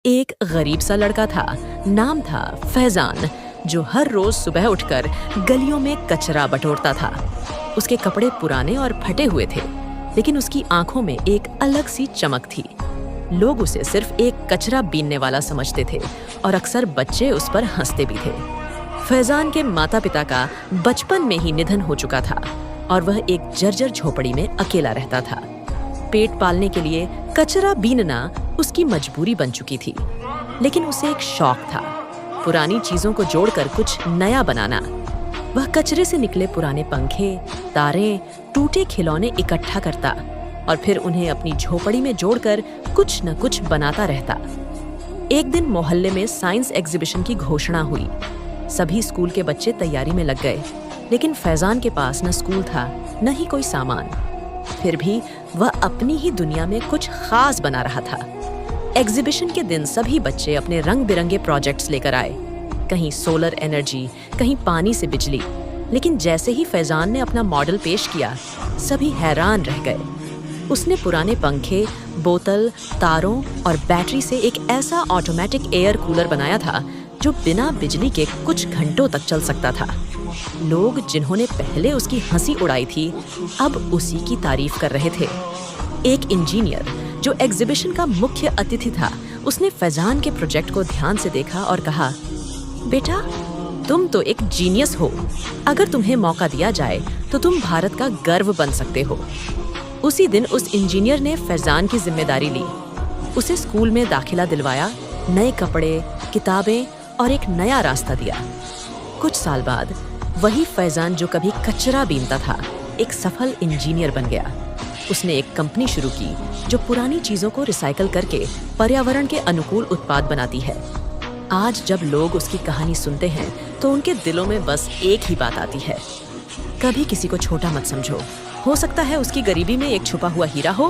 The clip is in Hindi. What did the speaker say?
एक गरीब सा लड़का था, नाम था फैजान, जो हर रोज सुबह उठकर गलियों में कचरा बटोरता था। उसके कपड़े पुराने और फटे हुए थे, लेकिन उसकी आंखों में एक अलग सी चमक थी। लोग उसे सिर्फ एक कचरा बीनने वाला समझते थे और अक्सर बच्चे उस पर हंसते भी थे। फैजान के माता पिता का बचपन में ही निधन हो चुका था और वह एक जर्जर झोपड़ी में अकेला रहता था। पेट पालने के लिए कचरा बीनना उसकी मजबूरी बन चुकी थी, लेकिन उसे एक शौक था, पुरानी चीजों को जोड़कर कुछ नया बनाना। वह कचरे से निकले पुराने पंखे, तारें, टूटे खिलौने इकट्ठा करता और फिर उन्हें अपनी झोपड़ी में जोड़कर कुछ न कुछ बनाता रहता। एक दिन मोहल्ले में साइंस एग्जीबिशन की घोषणा हुई। सभी स्कूल के बच्चे तैयारी में लग गए, लेकिन फैजान के पास न स्कूल था, न ही कोई सामान। फिर भी वह अपनी ही दुनिया में कुछ खास बना रहा था। एग्जीबिशन के दिन सभी बच्चे अपने रंग बिरंगे प्रोजेक्ट्स लेकर आए, कहीं सोलर एनर्जी, कहीं पानी से बिजली। लेकिन जैसे ही फैजान ने अपना मॉडल पेश किया, सभी हैरान रह गए। उसने पुराने पंखे, बोतल, तारों और बैटरी से एक ऐसा ऑटोमेटिक एयर कूलर बनाया था जो बिना बिजली के कुछ घंटों तक चल सकता था। लोग जिन्होंने पहले उसकी हंसी उड़ाई थी, अब उसी की तारीफ कर रहे थे। एक इंजीनियर जो एग्जीबिशन का मुख्य अतिथि था, उसने फैजान के प्रोजेक्ट को ध्यान से देखा और कहा, बेटा, तुम तो एक जीनियस हो। अगर तुम्हें मौका दिया जाए तो तुम भारत का गर्व बन सकते हो। उसी दिन उस इंजीनियर ने फैजान की जिम्मेदारी ली। उसे स्कूल में दाखिला दिलवाया, नए कपड़े, किताबें और एक नया रास्ता दिया। कुछ साल बाद वही फैजान जो कभी कचरा बीनता था, एक सफल इंजीनियर बन गया। उसने एक कंपनी शुरू की जो पुरानी चीजों को रिसाइकल करके पर्यावरण के अनुकूल उत्पाद बनाती है। आज जब लोग उसकी कहानी सुनते हैं तो उनके दिलों में बस एक ही बात आती है, कभी किसी को छोटा मत समझो। हो सकता है उसकी गरीबी में एक छुपा हुआ हीरा हो।